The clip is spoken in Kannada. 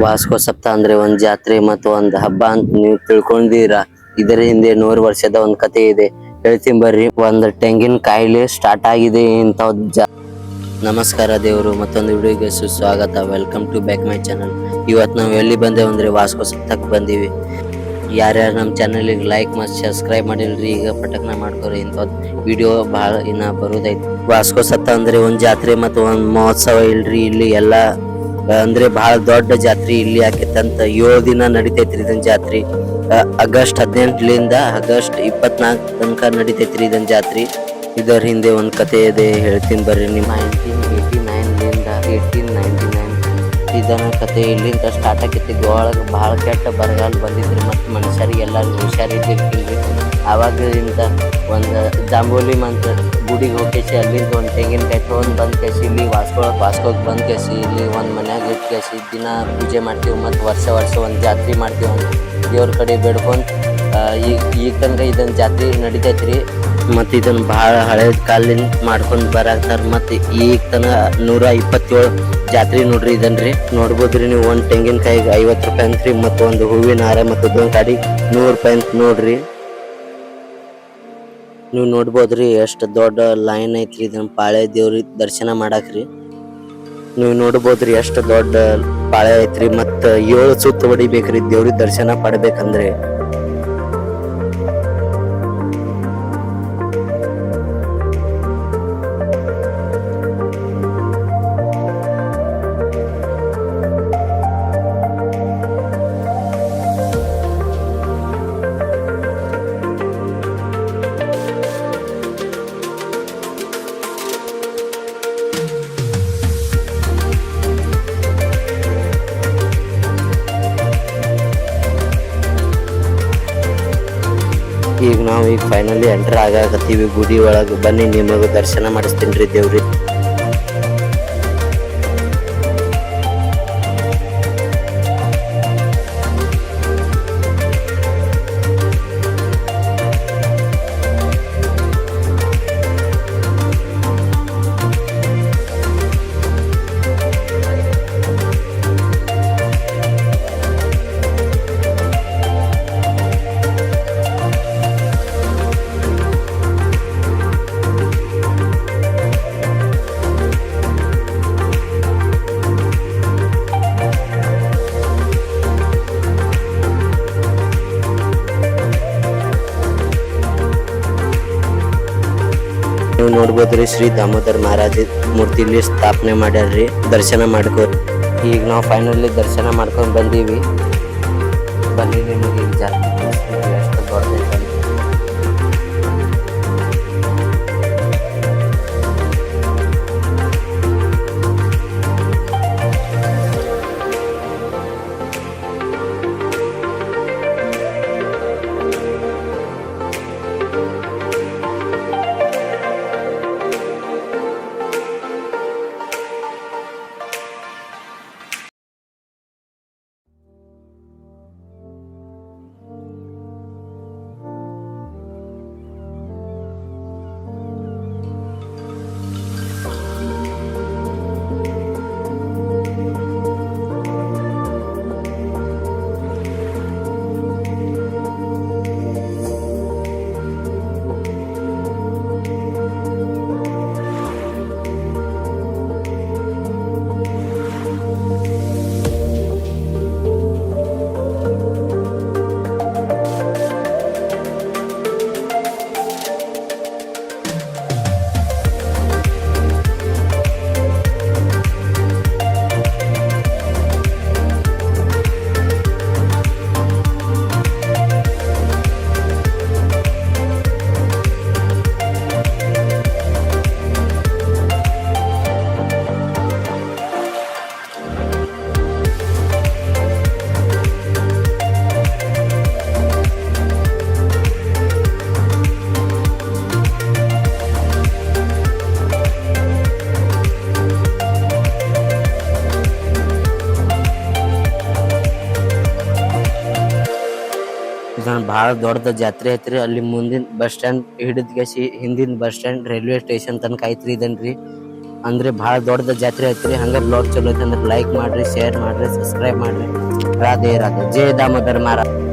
ವಾಸ್ಕೋ ಸಪ್ತಾಹ ಅಂದ್ರೆ ಒಂದ್ ಜಾತ್ರೆ ಮತ್ತು ಒಂದ್ ಹಬ್ಬ ಅಂತ ನೀವು ತಿಳ್ಕೊಂಡಿರಾ. ಇದರ ಹಿಂದೆ 100 ವರ್ಷದ ಒಂದ್ ಕತೆ ಇದೆ, ಹೇಳ್ತೀನಿ ಬರ್ರಿ. ಒಂದ್ ತೆಂಗಿನ ಕಾಯಿಲೆ ಸ್ಟಾರ್ಟ್ ಆಗಿದೆ ಇಂತ. ನಮಸ್ಕಾರ ದೇವರು, ಮತ್ತೊಂದು ವಿಡಿಯೋಗೆ ಸುಸ್ವಾಗತ. Welcome to back my channel. ಇವತ್ತು ನಾವು ಎಲ್ಲಿ ಬಂದೇವು ಅಂದ್ರೆ ವಾಸ್ಕೋ ಸಪ್ತಾಹಕ್ಕೆ ಬಂದೀವಿ. ಯಾರ್ಯಾರು ನಮ್ಮ ಚಾನಲ್ಗೆ ಲೈಕ್ ಮತ್ತು ಸಬ್ಸ್ಕ್ರೈಬ್ ಮಾಡಿಲ್ರಿ, ಈಗ ಪಟಕ್ನ ಮಾಡ್ಕೋರಿ. ಇಂಥ ವಿಡಿಯೋ ಬಹಳ ಇನ್ನ ಬರುದೈತಿ. ವಾಸ್ಕೋ ಸಪ್ತಾಹ ಅಂದ್ರೆ ಒಂದ್ ಜಾತ್ರೆ ಮತ್ತು ಒಂದ್ ಮಹೋತ್ಸವ ಇಲ್ರಿ. ಇಲ್ಲಿ ಎಲ್ಲಾ ಅಂದ್ರೆ ಬಹಳ ದೊಡ್ಡ ಜಾತ್ರೆ ಇಲ್ಲಿ ಆಕೇತಂತ. 7 ದಿನ ನಡಿತೈತ್ರಿ ಇದನ್ ಜಾತ್ರೆ. ಆಗಸ್ಟ್ 18ಲಿಂದ ಆಗಸ್ಟ್ 24 ತನಕ ನಡಿತೈತ್ರಿ ಇದನ್ ಜಾತ್ರೆ. ಇದರ ಹಿಂದೆ ಒಂದ್ ಕತೆ ಇದೆ, ಹೇಳ್ತೀನಿ ಬರ್ರಿ. ನಿಮ್ಮ 1989ಲಿಂದ 1899 ಇದನ್ನ ಕತೆ ಇಲ್ಲಿಂದ ಸ್ಟಾರ್ಟ್ ಆಕೈತಿ. ಒಳಗೆ ಬಹಳ ಕೆಟ್ಟ ಬರಗಾಲ ಬಂದಿದ್ರಿ ಮತ್ತು ಮನುಷ್ಯರಿಗೆ ಎಲ್ಲರಿಗೂ ಹುಷಾರಿದ್ದಿರ್ಕಿಲ್ರಿ. ಆವಾಗಲಿಂದ ಒಂದು ಜಾಂಬೋಲಿ ಮಂತ ಗುಡಿಗೆ ಹೋಗಿ ಅಲ್ಲಿಂದ ಒಂದು ತೆಂಗಿನಕಾಯಿ ತೊಗೊಂಡು ಬಂದ್ ಕೇಸಿ ಇಲ್ಲಿ ವಾಸ್ಕೋಗೆ ಬಂದ್ ಕೇಸಿ ಇಲ್ಲಿ ಒಂದು ಮನ್ಯಾಗ ಇಟ್ಟು ಕೇಸಿ ದಿನ ಪೂಜೆ ಮಾಡ್ತೀವಿ. ಮತ್ತು ವರ್ಷ ಒಂದು ಜಾತ್ರೆ ಮಾಡ್ತೀವಿ ಅಂತ ದೇವ್ರ ಕಡೆ ಬೇಡ್ಕೊಂಡು ಈಗ ತನಕ ಇದನ್ನ ಜಾತ್ರೆ ನಡಿತೈತ್ರಿ. ಮತ್ತು ಇದನ್ನ ಭಾಳ ಹಳೆ ಕಾಲಿನ ಮಾಡ್ಕೊಂಡು ಬರಾಕ್ತಾರ. ಮತ್ತು ಈಗ ತನಕ 127 ಜಾತ್ರೆ ನೋಡ್ರಿ ಇದನ್ರಿ. ನೋಡ್ಬೋದ್ರಿ ನೀವು. ಒಂದು ತೆಂಗಿನಕಾಯಿಗೆ 50 ರೂಪಾಯಿ ಅಂತ್ರಿ, ಮತ್ತು ಒಂದು ಹೂವಿನ ಹಾರ ಮತ್ತು ಒಂದು ಗಾಡಿ 100 ರೂಪಾಯಿ ಅಂತ ನೋಡ್ರಿ. ನೀವು ನೋಡ್ಬೋದ್ರಿ ಎಷ್ಟು ದೊಡ್ಡ ಲೈನ್ ಐತ್ರಿ ಇದನ್ನ ಪಾಳೆ ದೇವ್ರ ದರ್ಶನ ಮಾಡಾಕ್ರಿ. ನೀವು ನೋಡ್ಬೋದ್ರಿ ಎಷ್ಟು ದೊಡ್ಡ ಪಾಳೆ ಐತ್ರಿ. ಮತ್ತ 7 ಸುತ್ತ ಹೊಡಿಬೇಕ್ರಿ ದೇವ್ರ ದರ್ಶನ ಪಡ್ಬೇಕಂದ್ರೆ. ಈಗ ನಾವು ಫೈನಲಿ ಎಂಟರ್ ಆಗಕತ್ತೀವಿ ಗುಡಿ ಒಳಗೆ. ಬನ್ನಿ ನಿಮಗೆ ದರ್ಶನ ಮಾಡಿಸ್ತೀನಿ ರೀ ದೇವ್ರಿ. ನೀವು ನೋಡ್ಬೋದ್ರಿ ಶ್ರೀ ದಾಮೋದರ್ ಮಹಾರಾಜ ಮೂರ್ತಿ ಇಲ್ಲಿ ಸ್ಥಾಪನೆ ಮಾಡ್ಯಾರ್ರಿ. ದರ್ಶನ ಮಾಡ್ಕೋ. ಈಗ ನಾವು ಫೈನಲಿ ದರ್ಶನ ಮಾಡ್ಕೊಂಡು ಬಂದೀವಿ. ಬನ್ನಿ ನಿಮಗೆ ಈಗ ಜಾಸ್ತಿ ಎಷ್ಟು ದೊಡ್ಡದೈತೆ. ಬಹಳ ದೊಡ್ಡದ ಜಾತ್ರೆ ಐತ್ರಿ. ಅಲ್ಲಿ ಮುಂದಿನ ಬಸ್ ಸ್ಟ್ಯಾಂಡ್ ಹಿಡಿದ್ ಗೆಸಿ ಹಿಂದಿನ ಬಸ್ ಸ್ಟ್ಯಾಂಡ್ ರೈಲ್ವೆ ಸ್ಟೇಷನ್ ತನಕ ಐತ್ರಿ ಇದನ್ರಿ. ಅಂದ್ರೆ ಬಹಳ ದೊಡ್ಡದ ಜಾತ್ರೆ ಐತ್ರಿ. ಹಂಗ ಬ್ಲಾಗ್ ಚಲೋ ಐತಿ ಅಂದ್ರೆ ಲೈಕ್ ಮಾಡ್ರಿ, ಶೇರ್ ಮಾಡ್ರಿ, ಸಬ್ಸ್ಕ್ರೈಬ್ ಮಾಡ್ರಿ. ರಾಧೆ ರಾಧೆ. ಜೈ ದಾಮೋದರ ಮಹಾರಾಜ್.